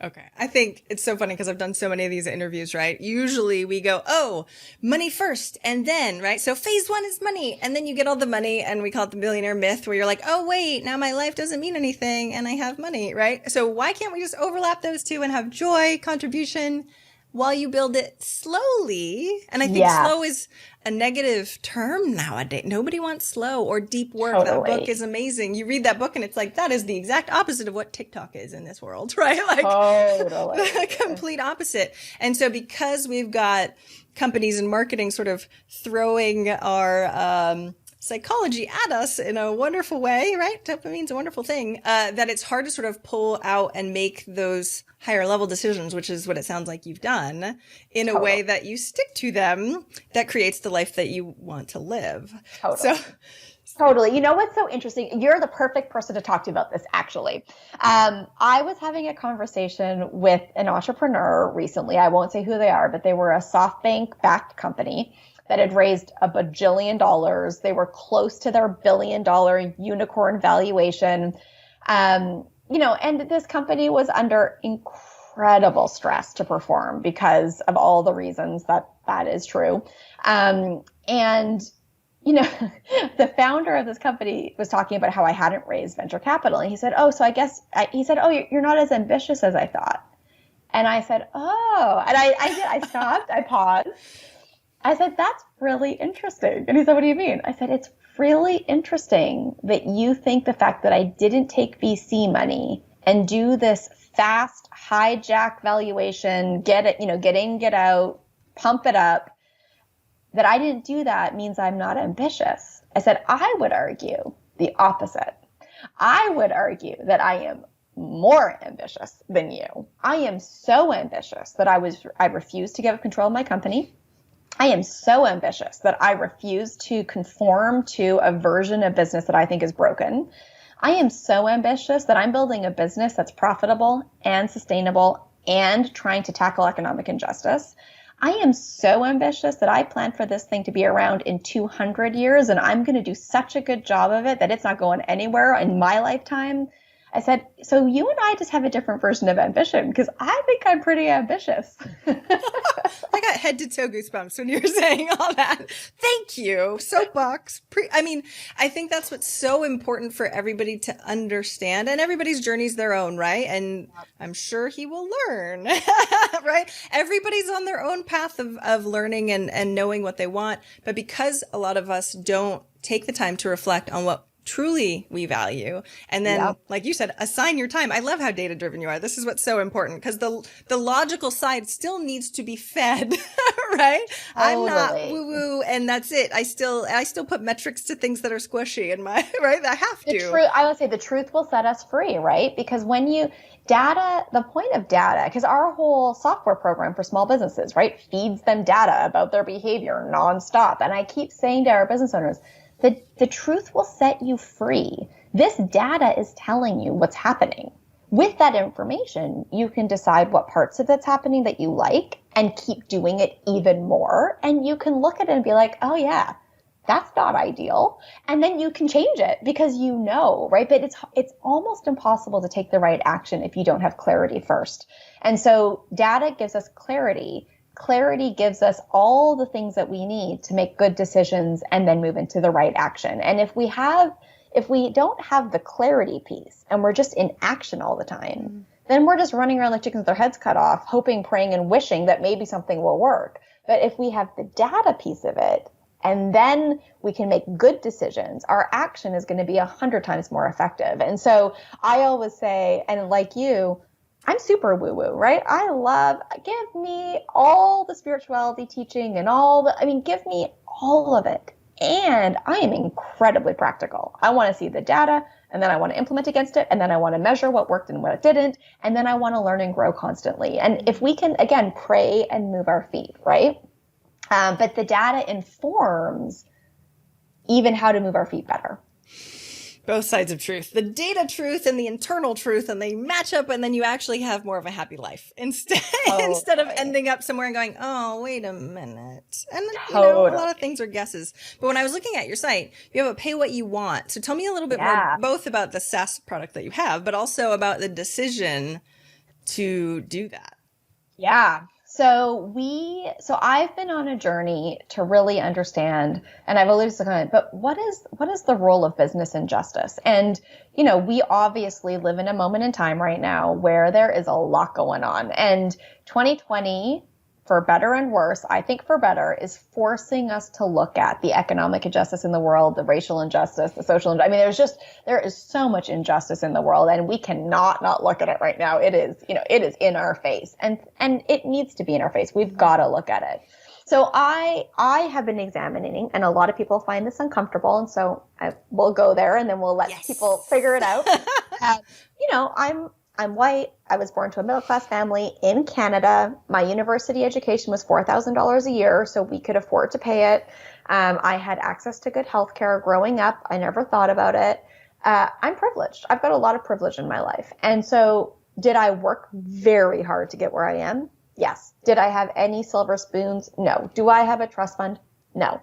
Okay. I think it's so funny because I've done so many of these interviews, right? Usually we go, money first, and then, right? So phase one is money, and then you get all the money, and we call it the millionaire myth, where you're like, oh, wait, now my life doesn't mean anything, and I have money, right? So why can't we just overlap those two and have joy, contribution, while you build it slowly? And I think slow is a negative term nowadays. Nobody wants slow or deep work. Totally. That book is amazing. You read that book and it's like, that is the exact opposite of what TikTok is in this world, right? Like totally. The complete opposite. And so because we've got companies and marketing sort of throwing our psychology at us in a wonderful way, right? Dopamine's a wonderful thing, that it's hard to sort of pull out and make those higher level decisions, which is what it sounds like you've done, in a way that you stick to them, that creates the life that you want to live. Totally. You know what's so interesting? You're the perfect person to talk to about this, actually. I was having a conversation with an entrepreneur recently. I won't say who they are, but they were a SoftBank-backed company that had raised $1 bajillion. They were close to their $1 billion unicorn valuation. And this company was under incredible stress to perform because of all the reasons that is true. The founder of this company was talking about how I hadn't raised venture capital. And he said, you're not as ambitious as I thought. And I said, oh, and I stopped, I paused. I said, that's really interesting. And he said, what do you mean? I said, it's really interesting that you think the fact that I didn't take VC money and do this fast hijack valuation, get in, get out, pump it up, that I didn't do that means I'm not ambitious. I said, I would argue the opposite. I would argue that I am more ambitious than you. I am so ambitious that I refuse to give up control of my company. I am so ambitious that I refuse to conform to a version of business that I think is broken. I am so ambitious that I'm building a business that's profitable and sustainable and trying to tackle economic injustice. I am so ambitious that I plan for this thing to be around in 200 years, and I'm going to do such a good job of it that it's not going anywhere in my lifetime. I said, so you and I just have a different version of ambition, because I think I'm pretty ambitious. I got head to toe goosebumps when you were saying all that. Thank you. Soapbox. I think that's what's so important for everybody to understand, and everybody's journey's their own, right? And I'm sure he will learn, right? Everybody's on their own path of learning and knowing what they want. But because a lot of us don't take the time to reflect on what truly we value, and then like you said, assign your time. I love how data driven you are. This is what's so important, because the logical side still needs to be fed. Right? Totally. I'm not woo woo and that's it. I still put metrics to things that are squishy in my right. I have to. I would say the truth will set us free, right? Because when the point of data, because our whole software program for small businesses, right, feeds them data about their behavior nonstop. And I keep saying to our business owners, the truth will set you free. This data is telling you what's happening. With that information, you can decide what parts of it's happening that you like and keep doing it even more. And you can look at it and be like, oh yeah, that's not ideal. And then you can change it because you know, right? But it's almost impossible to take the right action if you don't have clarity first. And so data gives us clarity. Clarity gives us all the things that we need to make good decisions and then move into the right action. And if we don't have the clarity piece and we're just in action all the time, then we're just running around like chickens with their heads cut off, hoping, praying, and wishing that maybe something will work. But if we have the data piece of it, and then we can make good decisions, our action is going to be 100 times more effective. And so I always say, and like you, I'm super woo-woo, right? Give me all the spirituality teaching and give me all of it. And I am incredibly practical. I want to see the data, and then I want to implement against it, and then I want to measure what worked and what didn't, and then I want to learn and grow constantly. And if we can, again, pray and move our feet, right? But the data informs even how to move our feet better. Both sides of truth, the data truth and the internal truth, and they match up, and then you actually have more of a happy life instead of ending up somewhere and going, oh, wait a minute. And a lot of things are guesses. But when I was looking at your site, you have a pay what you want. So tell me a little bit more, both about the SaaS product that you have, but also about the decision to do that. Yeah. So I've been on a journey to really understand, and I've always said, but what is the role of business in justice? And, we obviously live in a moment in time right now where there is a lot going on. And 2020, for better and worse, I think for better, is forcing us to look at the economic injustice in the world, the racial injustice, the social injustice. There is so much injustice in the world, and we cannot not look at it right now. It is in our face, and it needs to be in our face. We've got to look at it. So I have been examining, and a lot of people find this uncomfortable, and so we'll go there, and then we'll let people figure it out. I'm white. I was born to a middle-class family in Canada. My university education was $4,000 a year, so we could afford to pay it. I had access to good health care growing up. I never thought about it. I'm privileged. I've got a lot of privilege in my life. And so did I work very hard to get where I am? Yes. Did I have any silver spoons? No. Do I have a trust fund? No.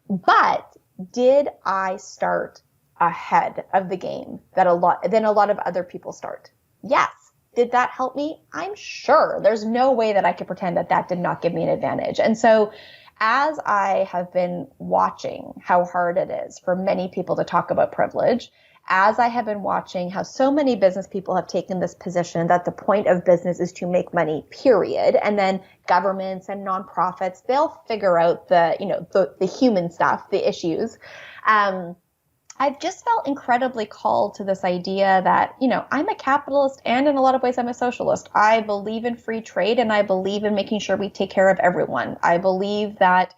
But did I start ahead of the game than a lot of other people start? Yes. Did that help me? I'm sure. There's no way that I could pretend that did not give me an advantage. And so as I have been watching how hard it is for many people to talk about privilege, as I have been watching how so many business people have taken this position that the point of business is to make money, period. And then governments and nonprofits, they'll figure out the human stuff, the issues. I've just felt incredibly called to this idea that, I'm a capitalist, and in a lot of ways I'm a socialist. I believe in free trade, and I believe in making sure we take care of everyone. I believe that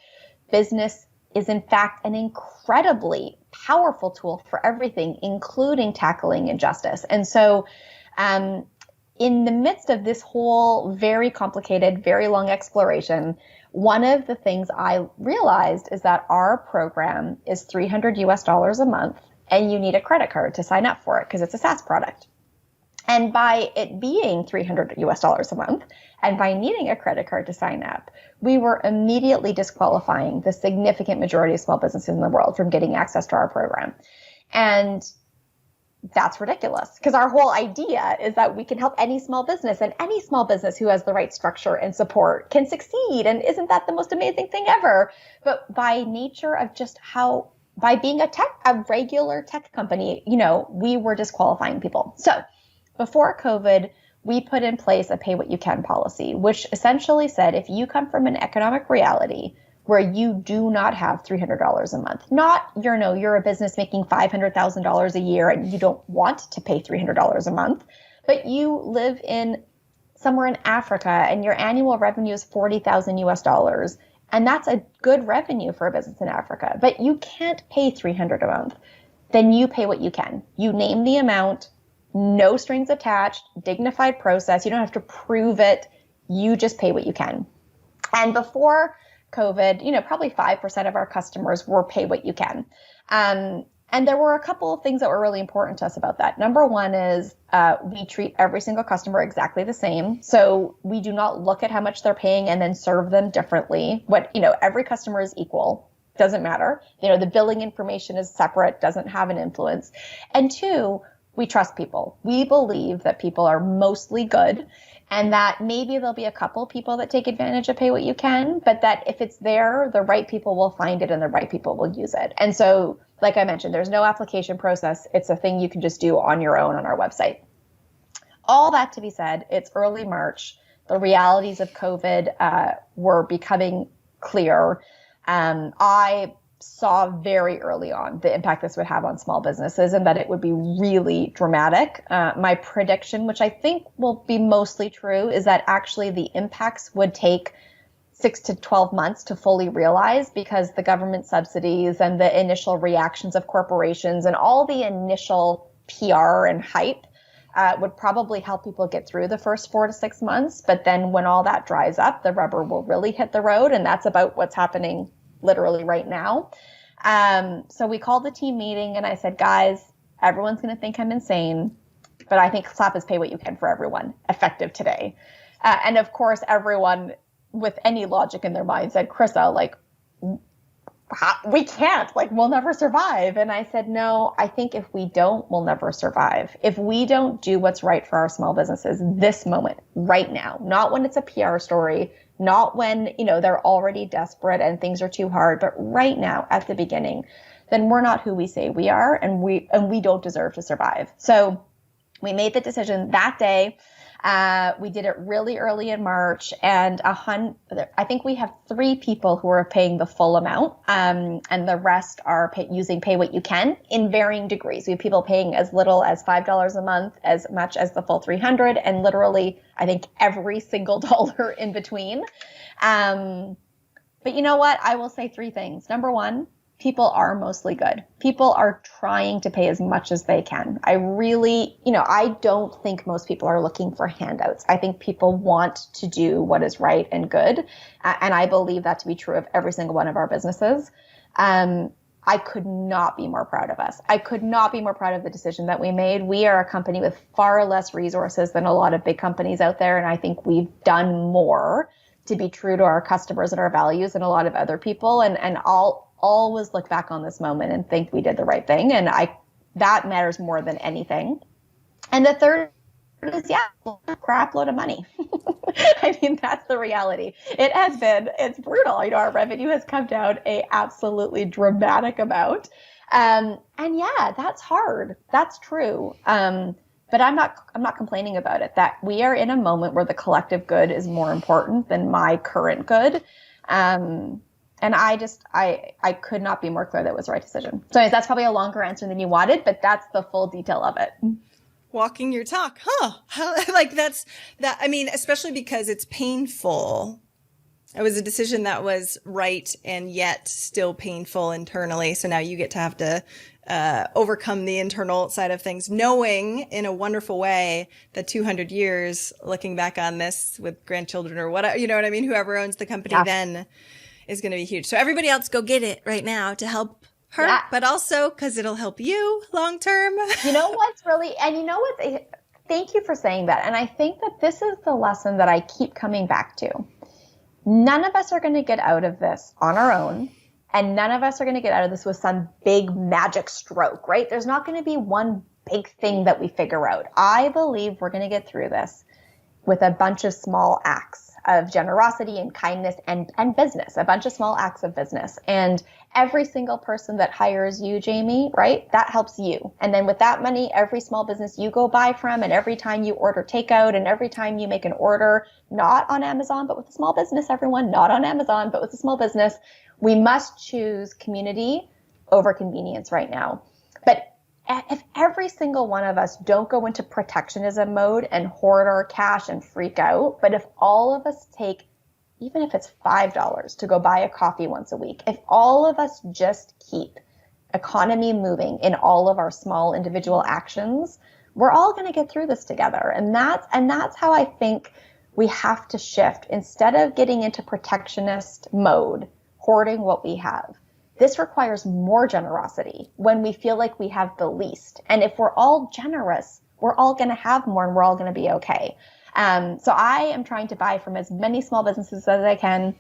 business is in fact an incredibly powerful tool for everything, including tackling injustice. And so in the midst of this whole very complicated, very long exploration, one of the things I realized is that our program is $300 a month, and you need a credit card to sign up for it because it's a SaaS product. And by it being $300 a month, and by needing a credit card to sign up, we were immediately disqualifying the significant majority of small businesses in the world from getting access to our program. And that's ridiculous, because our whole idea is that we can help any small business, and any small business who has the right structure and support can succeed. And isn't that the most amazing thing ever? But by nature of just by being a regular tech company, we were disqualifying people. So before COVID, we put in place a pay what you can policy, which essentially said, if you come from an economic reality where you do not have $300 a month, not you're a business making $500,000 a year and you don't want to pay $300 a month, but you live in somewhere in Africa and your annual revenue is $40,000 US, and that's a good revenue for a business in Africa, but you can't pay $300 a month, then you pay what you can. You name the amount, no strings attached, dignified process. You don't have to prove it. You just pay what you can. And before COVID, probably 5% of our customers were pay what you can. And there were a couple of things that were really important to us about that. Number one is we treat every single customer exactly the same. So we do not look at how much they're paying and then serve them differently. Every customer is equal. Doesn't matter. The billing information is separate, doesn't have an influence. And two, we trust people. We believe that people are mostly good, and that maybe there'll be a couple people that take advantage of pay what you can, but that if it's there, the right people will find it and the right people will use it. And so, like I mentioned, there's no application process. It's a thing you can just do on your own on our website. All that to be said, it's early March. The realities of COVID were becoming clear. I saw very early on the impact this would have on small businesses and that it would be really dramatic. My prediction, which I think will be mostly true, is that actually the impacts would take 6 to 12 months to fully realize, because the government subsidies and the initial reactions of corporations and all the initial PR and hype would probably help people get through the first 4 to 6 months. But then when all that dries up, the rubber will really hit the road. And that's about what's happening literally right now. So we called the team meeting and I said, guys, everyone's going to think I'm insane, but I think SLAP is pay what you can for everyone, effective today. And of course, everyone with any logic in their mind said, Carissa, we can't, we'll never survive. And I said, no, I think if we don't, we'll never survive. If we don't do what's right for our small businesses this moment, right now, not when it's a PR story, not when, they're already desperate and things are too hard, but right now at the beginning, then we're not who we say we are, and we don't deserve to survive. So we made the decision that day. We did it really early in March, and I think we have 3 people who are paying the full amount, and the rest are using pay what you can in varying degrees. We have people paying as little as $5 a month, as much as the full $300, and literally, I think every single dollar in between. But you know what? I will say 3 things. Number one, people are mostly good. People are trying to pay as much as they can. I really, I don't think most people are looking for handouts. I think people want to do what is right and good. And I believe that to be true of every single one of our businesses. I could not be more proud of us. I could not be more proud of the decision that we made. We are a company with far less resources than a lot of big companies out there. And I think we've done more to be true to our customers and our values than a lot of other people. And I'll always look back on this moment and think we did the right thing. And that matters more than anything. And the third is, a crap load of money. I mean, that's the reality. It's brutal. Our revenue has come down a absolutely dramatic amount. And that's hard. That's true. But I'm not complaining about it. That we are in a moment where the collective good is more important than my current good. And I could not be more clear that it was the right decision. So anyways, that's probably a longer answer than you wanted, but that's the full detail of it. Walking your talk, huh? Especially because it's painful. It was a decision that was right and yet still painful internally. So now you get to have to overcome the internal side of things, knowing in a wonderful way that 200 years, looking back on this with grandchildren or whatever, you know what I mean? Whoever owns the company then is going to be huge. So everybody else go get it right now to help her, but also because it'll help you long term. Thank you for saying that. And I think that this is the lesson that I keep coming back to. None of us are going to get out of this on our own. And none of us are going to get out of this with some big magic stroke, right? There's not going to be one big thing that we figure out. I believe we're going to get through this with a bunch of small acts of generosity and kindness and business, a bunch of small acts of business. And every single person that hires you, Jamie, right, that helps you. And then with that money, every small business you go buy from, and every time you order takeout, and every time you make an order, not on Amazon, but with a small business, everyone, not on Amazon, but with a small business, we must choose community over convenience right now. But if every single one of us don't go into protectionism mode and hoard our cash and freak out, but if all of us take, even if it's $5 to go buy a coffee once a week, if all of us just keep economy moving in all of our small individual actions, we're all going to get through this together. And that's how I think we have to shift. Instead of getting into protectionist mode, hoarding what we have, this requires more generosity when we feel like we have the least. And if we're all generous, we're all going to have more and we're all going to be okay. So I am trying to buy from as many small businesses as I can,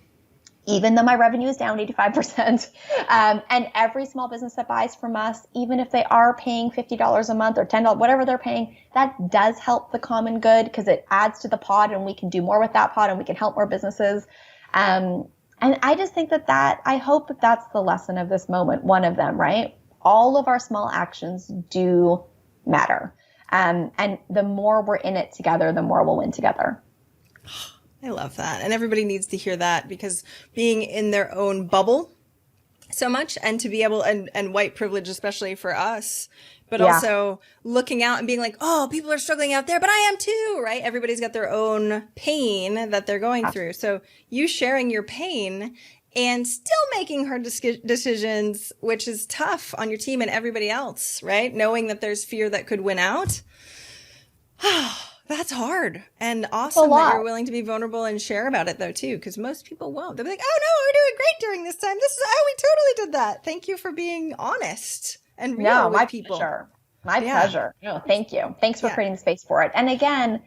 even though my revenue is down 85%. And every small business that buys from us, even if they are paying $50 a month or $10, whatever they're paying, that does help the common good because it adds to the pot and we can do more with that pot and we can help more businesses. And I just think that I hope that that's the lesson of this moment, one of them, right? All of our small actions do matter. And the more we're in it together, the more we'll win together. I love that. And everybody needs to hear that because being in their own bubble so much and to be able, and white privilege, especially for us, but also looking out and being like, oh, people are struggling out there, but I am too, right? Everybody's got their own pain that they're going through. So you sharing your pain and still making hard decisions, which is tough on your team and everybody else, right? Knowing that there's fear that could win out. That's hard and awesome that you're willing to be vulnerable and share about it though too, because most people won't. They'll be like, oh no, we're doing great during this time. This is how we totally did that. Thank you for being honest and real with people. Pleasure. My pleasure. No, thank you. Thanks for creating the space for it. And again,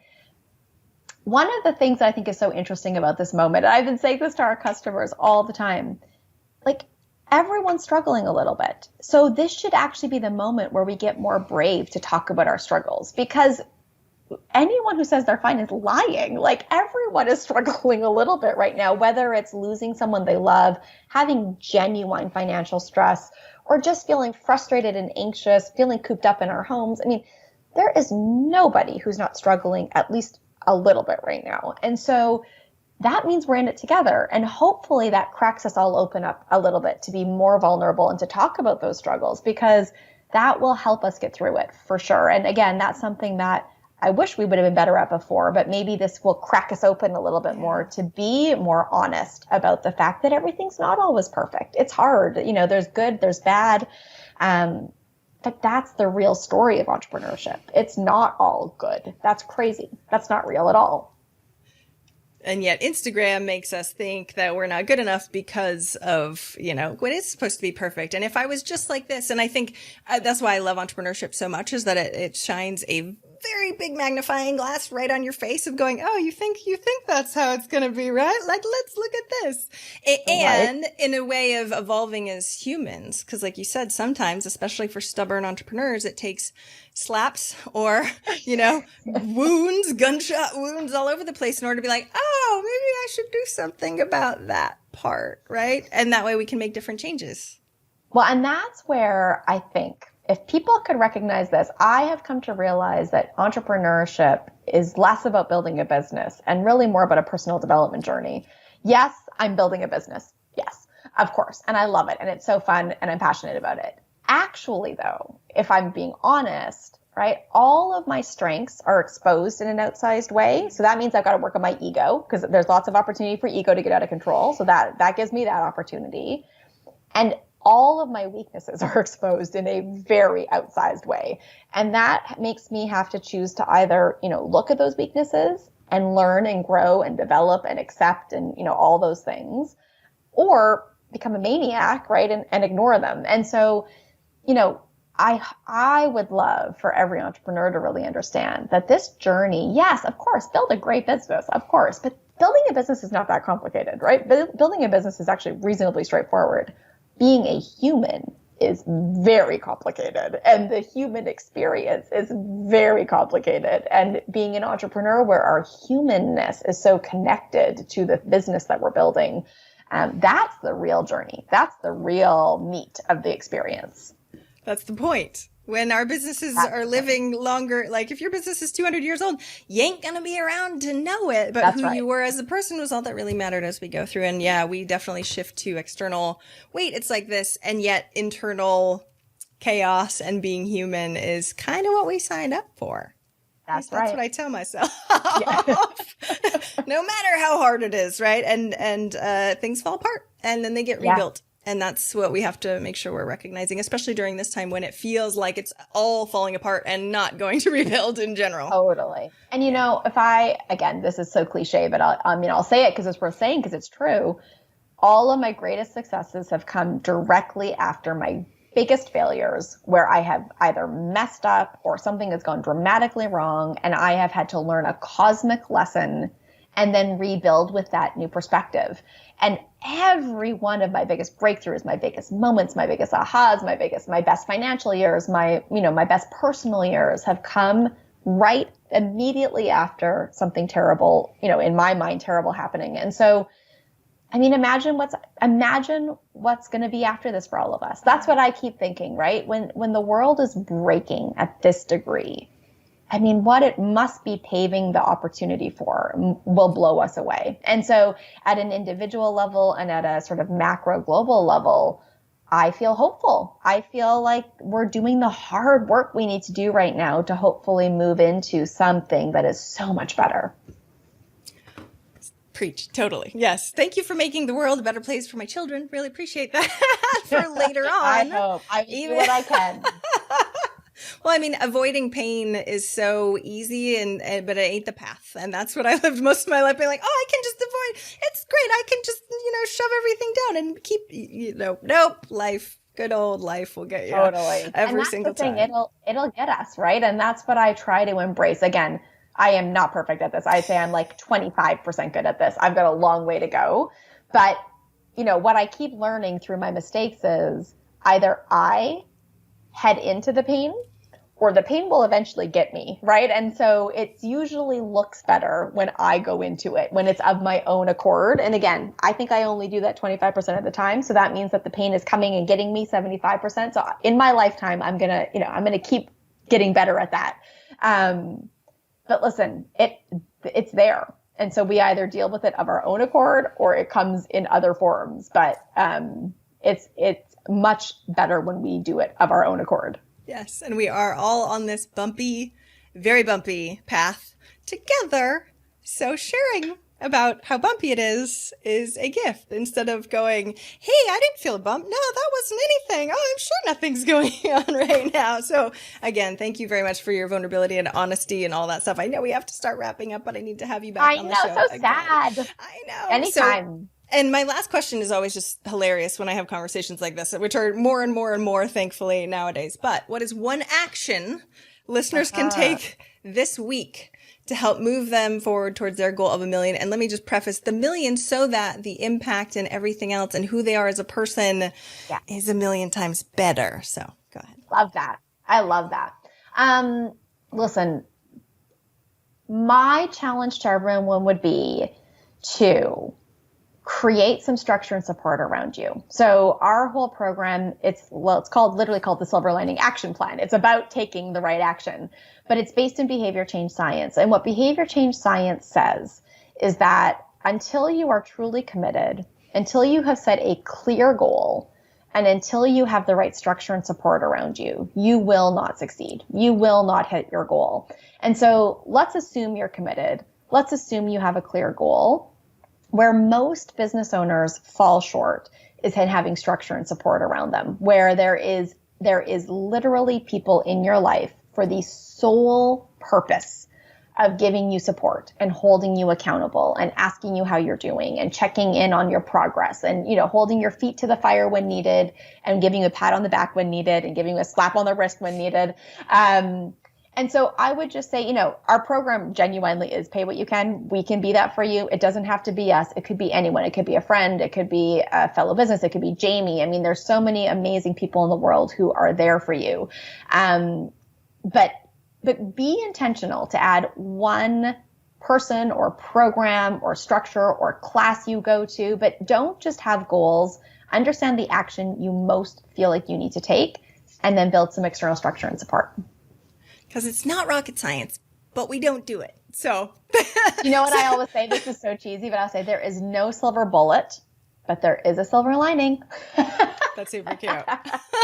one of the things I think is so interesting about this moment, and I've been saying this to our customers all the time, like everyone's struggling a little bit. So this should actually be the moment where we get more brave to talk about our struggles, because anyone who says they're fine is lying. Like everyone is struggling a little bit right now, whether it's losing someone they love, having genuine financial stress, or just feeling frustrated and anxious, feeling cooped up in our homes. I mean, there is nobody who's not struggling at least a little bit right now. And so that means we're in it together. And hopefully that cracks us all open up a little bit to be more vulnerable and to talk about those struggles, because that will help us get through it for sure. And again, that's something that I wish we would have been better at before, but maybe this will crack us open a little bit more to be more honest about the fact that everything's not always perfect. It's hard. You know, there's good, there's bad. But that's the real story of entrepreneurship. It's not all good. That's crazy. That's not real at all. And yet Instagram makes us think that we're not good enough because of, you know, when it's supposed to be perfect. And if I was just like this, and I think that's why I love entrepreneurship so much, is that it shines a very big magnifying glass right on your face of going, oh, you think that's how it's going to be, right? Like, let's look at this. And in a way of evolving as humans, because like you said, sometimes, especially for stubborn entrepreneurs, it takes slaps or, you know, wounds, gunshot wounds all over the place in order to be like, oh, maybe I should do something about that part, right? And that way we can make different changes. Well, and that's where I think if people could recognize this, I have come to realize that entrepreneurship is less about building a business and really more about a personal development journey. Yes, I'm building a business. Yes, of course. And I love it. And it's so fun and I'm passionate about it. Actually, though, if I'm being honest, right, all of my strengths are exposed in an outsized way. So that means I've got to work on my ego, because there's lots of opportunity for ego to get out of control. So that gives me that opportunity. And all of my weaknesses are exposed in a very outsized way. And that makes me have to choose to either, you know, look at those weaknesses and learn and grow and develop and accept and, you know, all those things, or become a maniac, right, and ignore them. And so, you know, I would love for every entrepreneur to really understand that this journey, yes, of course, build a great business, of course, but building a business is not that complicated, right? Building a business is actually reasonably straightforward. Being a human is very complicated, and the human experience is very complicated. And being an entrepreneur where our humanness is so connected to the business that we're building, that's the real journey. That's the real meat of the experience. That's the point. When our businesses are living longer, like if your business is 200 years old, you ain't going to be around to know it. But who you were as a person was all that really mattered as we go through. And yeah, we definitely shift to external, wait, it's like this. And yet internal chaos and being human is kind of what we signed up for. That's what I tell myself. No matter how hard it is, right? And things fall apart and then they get rebuilt. And that's what we have to make sure we're recognizing, especially during this time when it feels like it's all falling apart and not going to rebuild in general. Totally. And again, this is so cliche, but I'll say it because it's worth saying because it's true. All of my greatest successes have come directly after my biggest failures, where I have either messed up or something has gone dramatically wrong, and I have had to learn a cosmic lesson and then rebuild with that new perspective. And every one of my biggest breakthroughs, my biggest moments, my biggest ahas, my best financial years, my best personal years have come right immediately after something terrible, in my mind, terrible happening. And so, imagine what's going to be after this for all of us. That's what I keep thinking, right? When the world is breaking at this degree, what it must be paving the opportunity for will blow us away. And so at an individual level and at a sort of macro global level, I feel hopeful. I feel like we're doing the hard work we need to do right now to hopefully move into something that is so much better. Preach. Totally. Yes. Thank you for making the world a better place for my children. Really appreciate that for later on. I hope. I will do what I can. Well, avoiding pain is so easy, but it ain't the path. And that's what I lived most of my life being like, I can just avoid. It's great. I can just, shove everything down and keep, nope. Life, good old life will get you. Totally. Every single time. It'll get us, right? And that's what I try to embrace. Again, I am not perfect at this. I'd say I'm like 25% good at this. I've got a long way to go. But, what I keep learning through my mistakes is either I head into the pain or the pain will eventually get me, right? And so it usually looks better when I go into it, when it's of my own accord. And again, I think I only do that 25% of the time. So that means that the pain is coming and getting me 75%. So in my lifetime, I'm going to keep getting better at that. But listen, it's there. And so we either deal with it of our own accord or it comes in other forms. But it's much better when we do it of our own accord. Yes. And we are all on this bumpy, very bumpy path together. So sharing about how bumpy it is a gift instead of going, hey, I didn't feel a bump. No, that wasn't anything. Oh, I'm sure nothing's going on right now. So again, thank you very much for your vulnerability and honesty and all that stuff. I know we have to start wrapping up, but I need to have you back on the show. I know, so again. sad. I know. Anytime. And my last question is always just hilarious when I have conversations like this, which are more and more and more, thankfully, nowadays. But what is one action listeners can take this week to help move them forward towards their goal of 1 million? And let me just preface the 1 million so that the impact and everything else and who they are as a person is 1 million times better. So go ahead. Love that. I love that. Listen, my challenge to everyone would be to create some structure and support around you. So our whole program, it's literally called the Silver Lining Action Plan. It's about taking the right action, but it's based in behavior change science. And what behavior change science says is that until you are truly committed, until you have set a clear goal, and until you have the right structure and support around you, you will not succeed. You will not hit your goal. And so let's assume you're committed. Let's assume you have a clear goal. Where most business owners fall short is in having structure and support around them, where there is literally people in your life for the sole purpose of giving you support and holding you accountable and asking you how you're doing and checking in on your progress and, holding your feet to the fire when needed and giving you a pat on the back when needed and giving you a slap on the wrist when needed. And And so I would just say, our program genuinely is pay what you can. We can be that for you. It doesn't have to be us. It could be anyone. It could be a friend. It could be a fellow business. It could be Jaime. I mean, there's so many amazing people in the world who are there for you. But be intentional to add one person or program or structure or class you go to, but don't just have goals. Understand the action you most feel like you need to take, and then build some external structure and support. Because it's not rocket science, but we don't do it. So, you know what I always say? This is so cheesy, but I'll say there is no silver bullet, but there is a silver lining. That's super cute.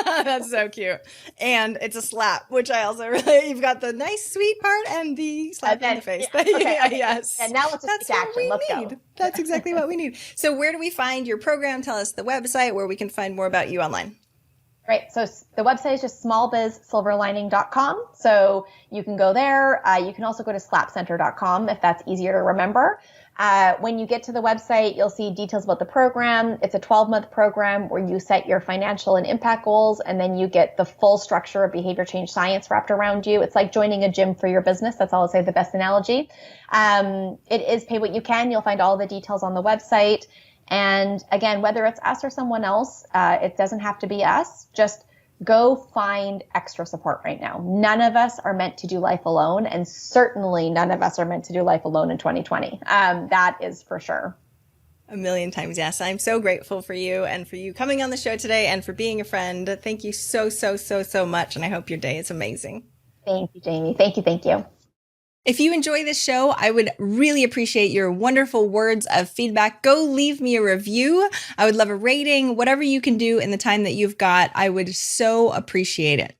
That's so cute. And it's a slap, which I also really, you've got the nice sweet part and the slap in the face. Yeah, okay. Yes. And now let's just take action. Let's go. That's exactly what we need. So where do we find your program? Tell us the website where we can find more about you online. Right. So the website is just smallbizsilverlining.com. So you can go there. You can also go to slapcenter.com if that's easier to remember. When you get to the website, you'll see details about the program. It's a 12-month program where you set your financial and impact goals, and then you get the full structure of behavior change science wrapped around you. It's like joining a gym for your business. That's I'll say the best analogy. It is pay what you can. You'll find all the details on the website. And again, whether it's us or someone else, it doesn't have to be us. Just go find extra support right now. None of us are meant to do life alone, and certainly none of us are meant to do life alone in 2020. That is for sure. A million times, yes. I'm so grateful for you and for you coming on the show today and for being a friend. Thank you so, so, so, so much. And I hope your day is amazing. Thank you, Jaime. Thank you. Thank you. If you enjoy this show, I would really appreciate your wonderful words of feedback. Go leave me a review. I would love a rating, whatever you can do in the time that you've got. I would so appreciate it.